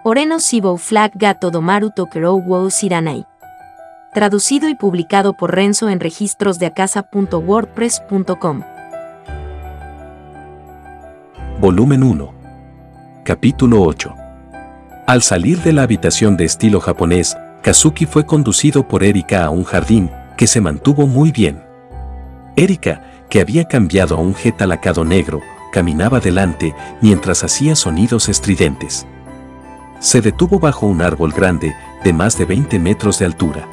Oreno Sibou Flag Gato Domaru Tokerou Wou Siranai. Traducido y publicado por Renzo en registrosdeacasa.wordpress.com. Volumen 1. Capítulo 8. Al salir de la habitación de estilo japonés, Kazuki fue conducido por Erika a un jardín que se mantuvo muy bien. Erika, que había cambiado a un jeta lacado negro, caminaba delante mientras hacía sonidos estridentes. Se detuvo bajo un árbol grande de más de 20 metros de altura.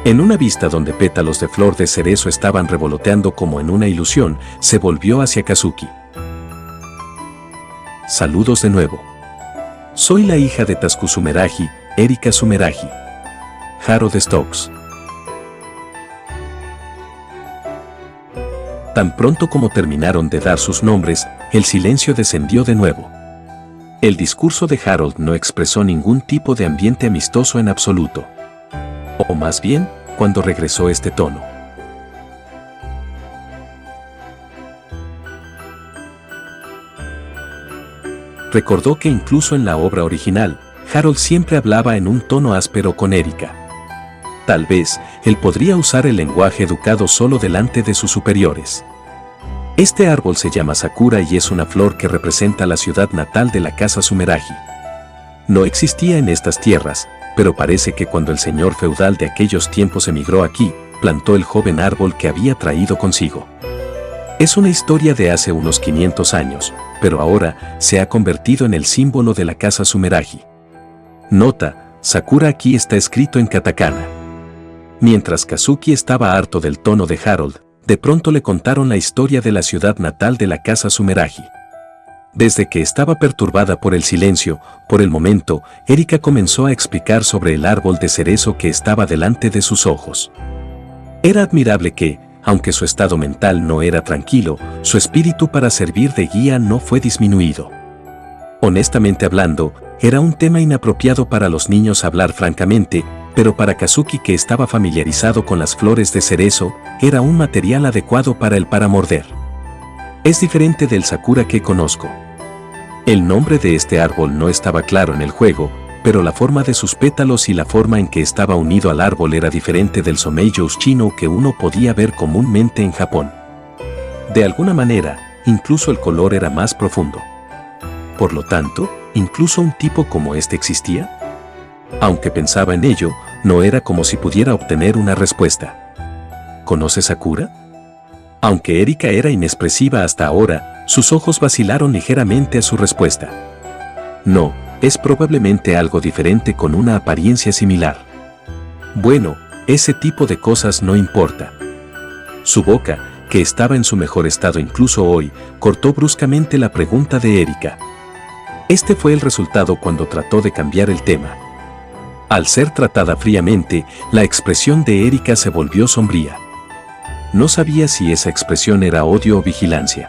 En una vista donde pétalos de flor de cerezo estaban revoloteando como en una ilusión, se volvió hacia Kazuki. Saludos de nuevo. Soy la hija de Tasuku Sumeragi, Erika Sumeragi. Harold Stokes. Tan pronto como terminaron de dar sus nombres, el silencio descendió de nuevo. El discurso de Harold no expresó ningún tipo de ambiente amistoso en absoluto. O más bien, cuando regresó este tono. Recordó que incluso en la obra original, Harold siempre hablaba en un tono áspero con Erika. Tal vez, él podría usar el lenguaje educado solo delante de sus superiores. Este árbol se llama Sakura y es una flor que representa la ciudad natal de la casa Sumeragi. No existía en estas tierras, pero parece que cuando el señor feudal de aquellos tiempos emigró aquí, plantó el joven árbol que había traído consigo. Es una historia de hace unos 500 años, pero ahora se ha convertido en el símbolo de la casa Sumeragi. Nota, Sakura aquí está escrito en katakana. Mientras Kazuki estaba harto del tono de Harold, de pronto le contaron la historia de la ciudad natal de la casa Sumeragi. Desde que estaba perturbada por el silencio, por el momento, Erika comenzó a explicar sobre el árbol de cerezo que estaba delante de sus ojos. Era admirable que, aunque su estado mental no era tranquilo, su espíritu para servir de guía no fue disminuido. Honestamente hablando, era un tema inapropiado para los niños hablar francamente, pero para Kazuki, que estaba familiarizado con las flores de cerezo, era un material adecuado para morder. Es diferente del Sakura que conozco. El nombre de este árbol no estaba claro en el juego, pero la forma de sus pétalos y la forma en que estaba unido al árbol era diferente del someiyou chino que uno podía ver comúnmente en Japón. De alguna manera, incluso el color era más profundo. Por lo tanto, ¿incluso un tipo como este existía? Aunque pensaba en ello, no era como si pudiera obtener una respuesta. ¿Conoce Sakura? Aunque Erika era inexpresiva hasta ahora, sus ojos vacilaron ligeramente a su respuesta. No, es probablemente algo diferente con una apariencia similar. Bueno, ese tipo de cosas no importa. Su boca, que estaba en su mejor estado incluso hoy, cortó bruscamente la pregunta de Erika. Este fue el resultado cuando trató de cambiar el tema. Al ser tratada fríamente, la expresión de Erika se volvió sombría. No sabía si esa expresión era odio o vigilancia.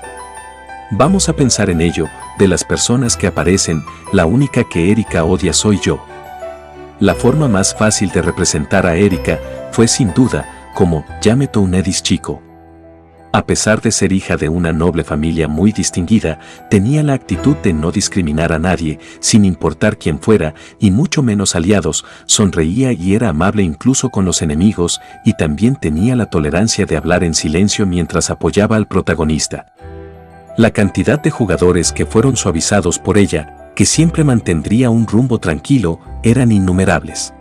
Vamos a pensar en ello, de las personas que aparecen, la única que Erika odia soy yo. La forma más fácil de representar a Erika fue sin duda como Yameto Unedis chico. A pesar de ser hija de una noble familia muy distinguida, tenía la actitud de no discriminar a nadie, sin importar quién fuera, y mucho menos aliados, sonreía y era amable incluso con los enemigos, y también tenía la tolerancia de hablar en silencio mientras apoyaba al protagonista. La cantidad de jugadores que fueron suavizados por ella, que siempre mantendría un rumbo tranquilo, eran innumerables.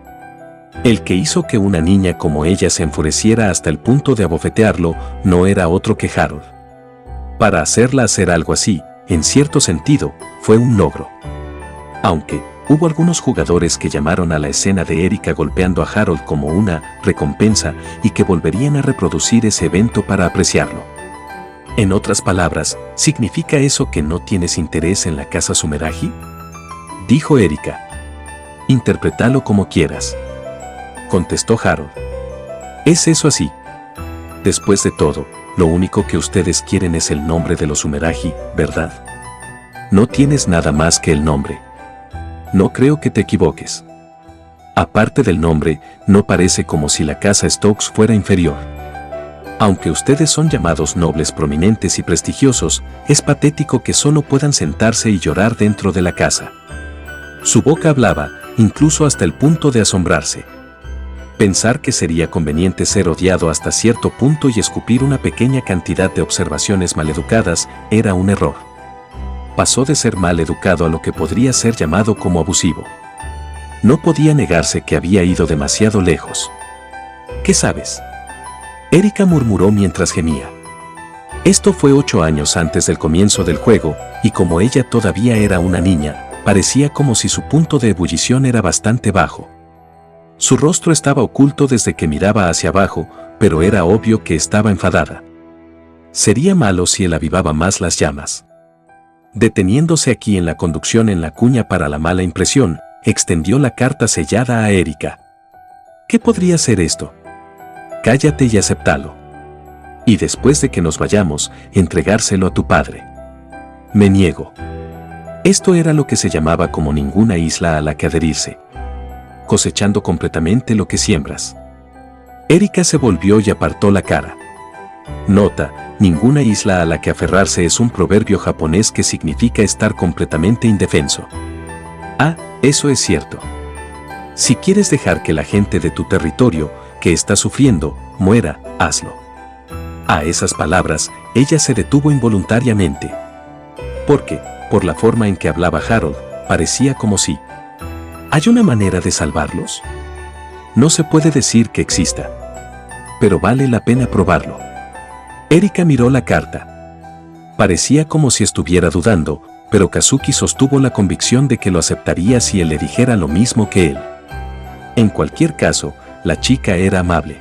El que hizo que una niña como ella se enfureciera hasta el punto de abofetearlo no era otro que Harold. Para hacerla hacer algo así, en cierto sentido, fue un logro. Aunque hubo algunos jugadores que llamaron a la escena de Erika golpeando a Harold como una recompensa y que volverían a reproducir ese evento para apreciarlo. En otras palabras, ¿significa eso que no tienes interés en la casa Sumeragi? Dijo Erika. Interprétalo como quieras, contestó Harold. ¿Es eso así? Después de todo, lo único que ustedes quieren es el nombre de los Sumeragi, ¿verdad? No tienes nada más que el nombre. No creo que te equivoques. Aparte del nombre, no parece como si la casa Stokes fuera inferior. Aunque ustedes son llamados nobles prominentes y prestigiosos, es patético que solo puedan sentarse y llorar dentro de la casa. Su boca hablaba, incluso hasta el punto de asombrarse. Pensar que sería conveniente ser odiado hasta cierto punto y escupir una pequeña cantidad de observaciones maleducadas era un error. Pasó de ser mal educado a lo que podría ser llamado como abusivo. No podía negarse que había ido demasiado lejos. ¿Qué sabes?, Erika murmuró mientras gemía. Esto fue 8 años antes del comienzo del juego, y como ella todavía era una niña, parecía como si su punto de ebullición era bastante bajo. Su rostro estaba oculto desde que miraba hacia abajo, pero era obvio que estaba enfadada. Sería malo si él avivaba más las llamas. Deteniéndose aquí en la conducción en la cuña para la mala impresión, extendió la carta sellada a Erika. ¿Qué podría ser esto? Cállate y acéptalo. Y después de que nos vayamos, entregárselo a tu padre. Me niego. Esto era lo que se llamaba como ninguna isla a la que adherirse. Cosechando completamente lo que siembras. Erika se volvió y apartó la cara. Nota, ninguna isla a la que aferrarse es un proverbio japonés que significa estar completamente indefenso. Ah, eso es cierto. Si quieres dejar que la gente de tu territorio, que está sufriendo, muera, hazlo. A esas palabras, ella se detuvo involuntariamente. Porque, por la forma en que hablaba Harold, parecía como si... ¿Hay una manera de salvarlos? No se puede decir que exista. Pero vale la pena probarlo. Erika miró la carta. Parecía como si estuviera dudando, pero Kazuki sostuvo la convicción de que lo aceptaría si él le dijera lo mismo que él. En cualquier caso, la chica era amable.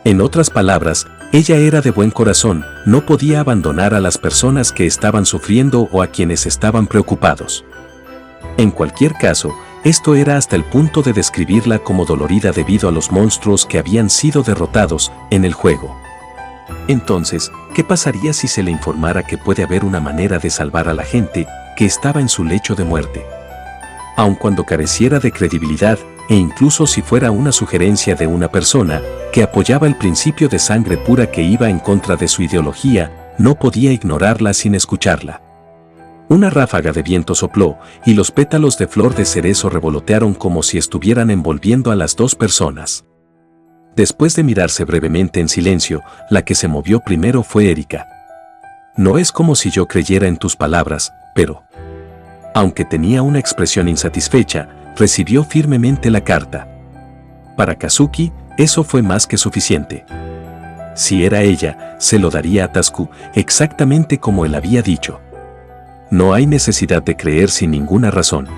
En otras palabras, ella era de buen corazón, no podía abandonar a las personas que estaban sufriendo o a quienes estaban preocupados. En cualquier caso, esto era hasta el punto de describirla como dolorida debido a los monstruos que habían sido derrotados en el juego. Entonces, ¿qué pasaría si se le informara que puede haber una manera de salvar a la gente que estaba en su lecho de muerte? Aun cuando careciera de credibilidad, e incluso si fuera una sugerencia de una persona que apoyaba el principio de sangre pura que iba en contra de su ideología, no podía ignorarla sin escucharla. Una ráfaga de viento sopló, y los pétalos de flor de cerezo revolotearon como si estuvieran envolviendo a las dos personas. Después de mirarse brevemente en silencio, la que se movió primero fue Erika. No es como si yo creyera en tus palabras, pero... Aunque tenía una expresión insatisfecha, recibió firmemente la carta. Para Kazuki, eso fue más que suficiente. Si era ella, se lo daría a Tasuku, exactamente como él había dicho. No hay necesidad de creer sin ninguna razón.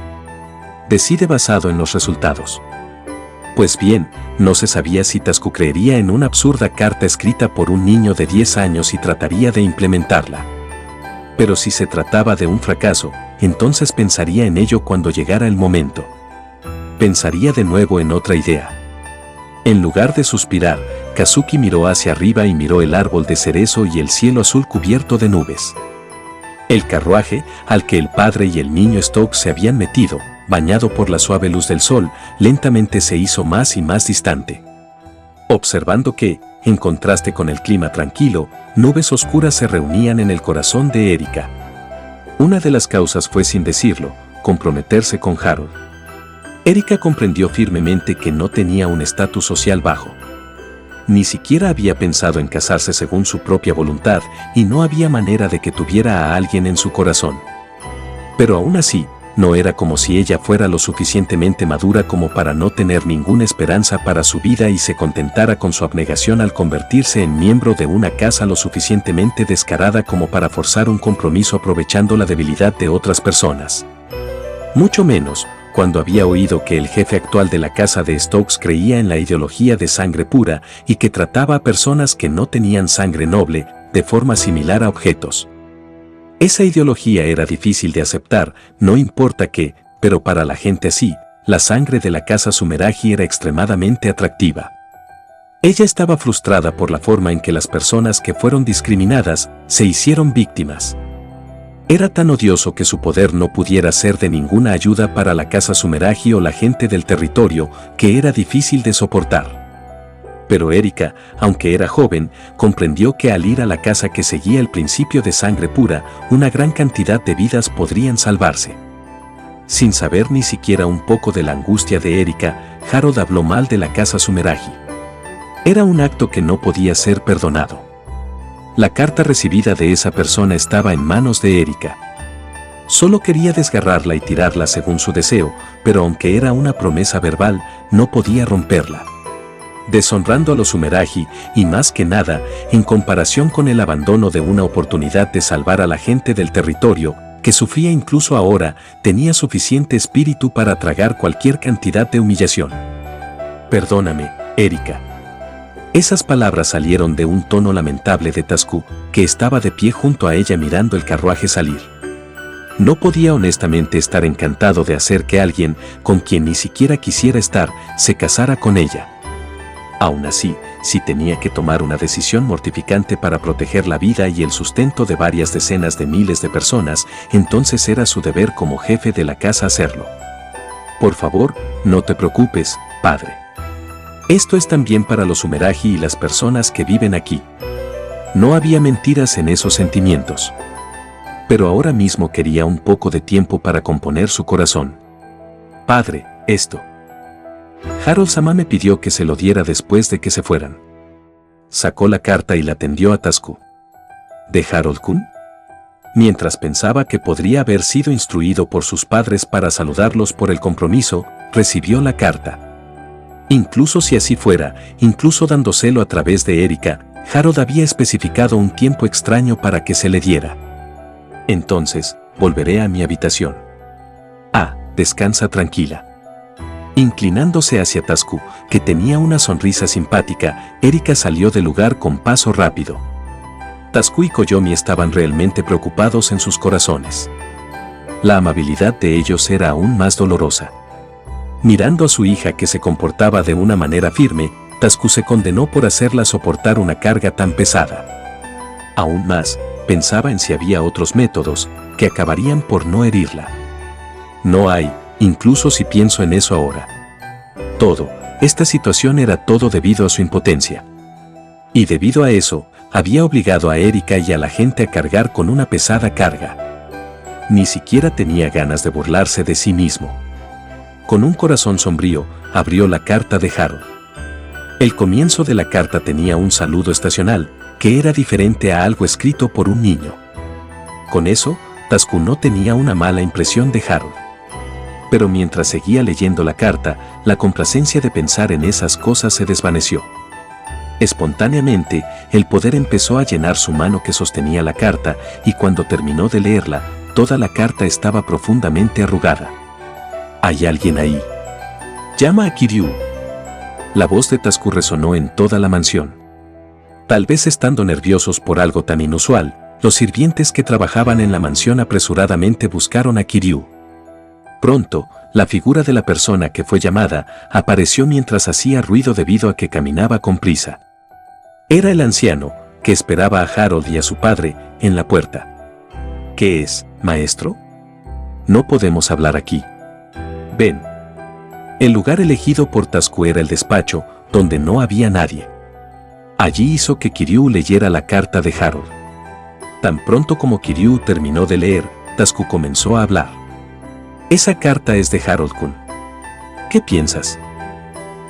Decide basado en los resultados. Pues bien, no se sabía si Tasuku creería en una absurda carta escrita por un niño de 10 años y trataría de implementarla. Pero si se trataba de un fracaso, entonces pensaría en ello cuando llegara el momento. Pensaría de nuevo en otra idea. En lugar de suspirar, Kazuki miró hacia arriba y miró el árbol de cerezo y el cielo azul cubierto de nubes. El carruaje, al que el padre y el niño Stokes se habían metido, bañado por la suave luz del sol, lentamente se hizo más y más distante. Observando que, en contraste con el clima tranquilo, nubes oscuras se reunían en el corazón de Erika. Una de las causas fue, sin decirlo, comprometerse con Harold. Erika comprendió firmemente que no tenía un estatus social bajo. Ni siquiera había pensado en casarse según su propia voluntad y no había manera de que tuviera a alguien en su corazón. Pero aún así, no era como si ella fuera lo suficientemente madura como para no tener ninguna esperanza para su vida y se contentara con su abnegación al convertirse en miembro de una casa lo suficientemente descarada como para forzar un compromiso aprovechando la debilidad de otras personas. Mucho menos, cuando había oído que el jefe actual de la casa de Stokes creía en la ideología de sangre pura y que trataba a personas que no tenían sangre noble de forma similar a objetos. Esa ideología era difícil de aceptar, no importa qué, pero para la gente así, la sangre de la casa Sumeragi era extremadamente atractiva. Ella estaba frustrada por la forma en que las personas que fueron discriminadas se hicieron víctimas. Era tan odioso que su poder no pudiera ser de ninguna ayuda para la casa Sumeragi o la gente del territorio, que era difícil de soportar. Pero Erika, aunque era joven, comprendió que al ir a la casa que seguía el principio de sangre pura, una gran cantidad de vidas podrían salvarse. Sin saber ni siquiera un poco de la angustia de Erika, Harold habló mal de la casa Sumeragi. Era un acto que no podía ser perdonado. La carta recibida de esa persona estaba en manos de Erika. Solo quería desgarrarla y tirarla según su deseo, pero aunque era una promesa verbal, no podía romperla. Deshonrando a los Sumeragi, y más que nada, en comparación con el abandono de una oportunidad de salvar a la gente del territorio, que sufría incluso ahora, tenía suficiente espíritu para tragar cualquier cantidad de humillación. Perdóname, Erika. Esas palabras salieron de un tono lamentable de Tazku, que estaba de pie junto a ella mirando el carruaje salir. No podía honestamente estar encantado de hacer que alguien, con quien ni siquiera quisiera estar, se casara con ella. Aún así, si tenía que tomar una decisión mortificante para proteger la vida y el sustento de varias decenas de miles de personas, entonces era su deber como jefe de la casa hacerlo. Por favor, no te preocupes, padre. Esto es también para los Sumeragi y las personas que viven aquí. No había mentiras en esos sentimientos. Pero ahora mismo quería un poco de tiempo para componer su corazón. Padre, esto. Harold-sama me pidió que se lo diera después de que se fueran. Sacó la carta y la tendió a Tazku. ¿De Harold-kun? Mientras pensaba que podría haber sido instruido por sus padres para saludarlos por el compromiso, recibió la carta. Incluso si así fuera, incluso dándoselo a través de Erika, Harold había especificado un tiempo extraño para que se le diera. Entonces, volveré a mi habitación. Descansa tranquila. Inclinándose hacia Tazku, que tenía una sonrisa simpática, Erika salió del lugar con paso rápido. Tazku y Koyomi estaban realmente preocupados en sus corazones. La amabilidad de ellos era aún más dolorosa. Mirando a su hija que se comportaba de una manera firme, Tazku se condenó por hacerla soportar una carga tan pesada. Aún más, pensaba en si había otros métodos que acabarían por no herirla. No hay, incluso si pienso en eso ahora. Esta situación era todo debido a su impotencia. Y debido a eso, había obligado a Erika y a la gente a cargar con una pesada carga. Ni siquiera tenía ganas de burlarse de sí mismo. Con un corazón sombrío, abrió la carta de Harold. El comienzo de la carta tenía un saludo estacional, que era diferente a algo escrito por un niño. Con eso, Tazku no tenía una mala impresión de Harold. Pero mientras seguía leyendo la carta, la complacencia de pensar en esas cosas se desvaneció. Espontáneamente, el poder empezó a llenar su mano que sostenía la carta, y cuando terminó de leerla, toda la carta estaba profundamente arrugada. ¿Hay alguien ahí? Llama a Kiryu. La voz de Tazku resonó en toda la mansión. Tal vez estando nerviosos por algo tan inusual, los sirvientes que trabajaban en la mansión apresuradamente buscaron a Kiryu. Pronto, la figura de la persona que fue llamada apareció mientras hacía ruido debido a que caminaba con prisa. Era el anciano, que esperaba a Harold y a su padre en la puerta. ¿Qué es, maestro? No podemos hablar aquí. Ven. El lugar elegido por Tazku era el despacho, donde no había nadie. Allí hizo que Kiryu leyera la carta de Harold. Tan pronto como Kiryu terminó de leer, Tazku comenzó a hablar. Esa carta es de Harold-kun. ¿Qué piensas?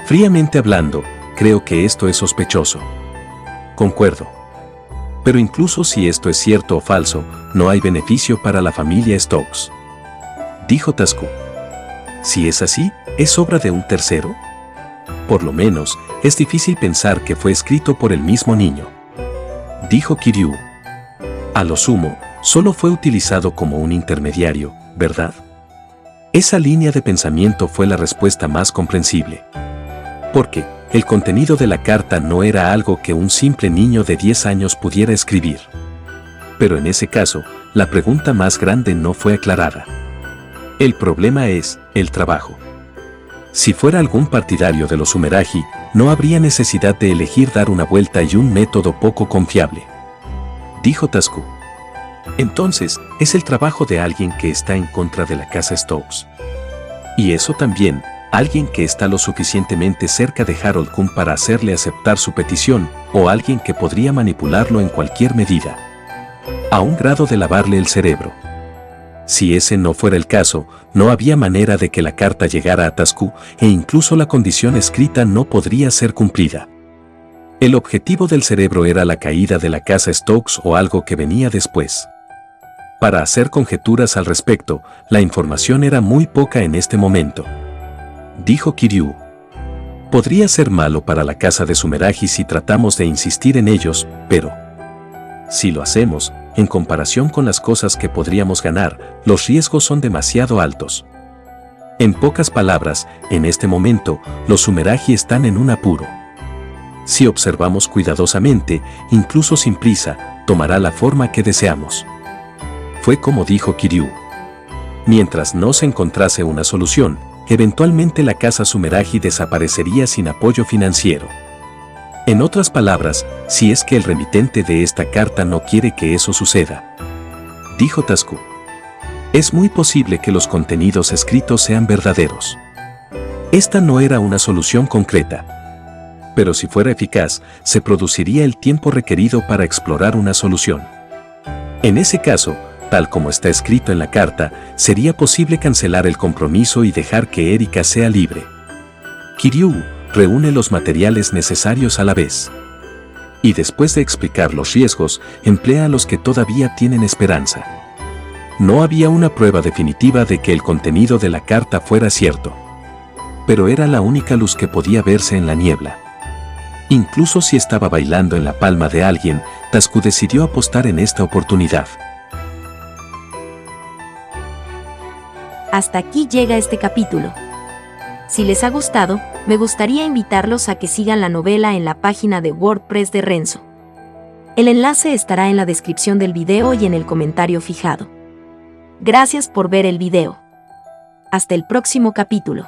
Fríamente hablando, creo que esto es sospechoso. Concuerdo. Pero incluso si esto es cierto o falso, no hay beneficio para la familia Stokes. Dijo Tazku. Si es así, ¿es obra de un tercero? Por lo menos, es difícil pensar que fue escrito por el mismo niño. Dijo Kiryu. A lo sumo, solo fue utilizado como un intermediario, ¿verdad? Esa línea de pensamiento fue la respuesta más comprensible. Porque el contenido de la carta no era algo que un simple niño de 10 años pudiera escribir. Pero en ese caso, la pregunta más grande no fue aclarada. El problema es el trabajo. Si fuera algún partidario de los Sumeragi, no habría necesidad de elegir dar una vuelta y un método poco confiable. Dijo Tazku. Entonces, es el trabajo de alguien que está en contra de la casa Stokes. Y eso también, alguien que está lo suficientemente cerca de Harold-kun para hacerle aceptar su petición, o alguien que podría manipularlo en cualquier medida. A un grado de lavarle el cerebro. Si ese no fuera el caso, no había manera de que la carta llegara a Tazku e incluso la condición escrita no podría ser cumplida. El objetivo del cerebro era la caída de la casa Stokes o algo que venía después. Para hacer conjeturas al respecto, la información era muy poca en este momento. Dijo Kiryu. Podría ser malo para la casa de Sumeragi si tratamos de insistir en ellos, pero si lo hacemos, en comparación con las cosas que podríamos ganar, los riesgos son demasiado altos. En pocas palabras, en este momento, los Sumeragi están en un apuro. Si observamos cuidadosamente, incluso sin prisa, tomará la forma que deseamos. Fue como dijo Kiryu. Mientras no se encontrase una solución, eventualmente la casa Sumeragi desaparecería sin apoyo financiero. En otras palabras, si es que el remitente de esta carta no quiere que eso suceda. Dijo Tazku. Es muy posible que los contenidos escritos sean verdaderos. Esta no era una solución concreta. Pero si fuera eficaz, se produciría el tiempo requerido para explorar una solución. En ese caso, tal como está escrito en la carta, sería posible cancelar el compromiso y dejar que Erika sea libre. Kiryu reúne los materiales necesarios a la vez. Y después de explicar los riesgos, emplea a los que todavía tienen esperanza. No había una prueba definitiva de que el contenido de la carta fuera cierto. Pero era la única luz que podía verse en la niebla. Incluso si estaba bailando en la palma de alguien, Tazku decidió apostar en esta oportunidad. Hasta aquí llega este capítulo. Si les ha gustado, me gustaría invitarlos a que sigan la novela en la página de WordPress de Renzo. El enlace estará en la descripción del video y en el comentario fijado. Gracias por ver el video. Hasta el próximo capítulo.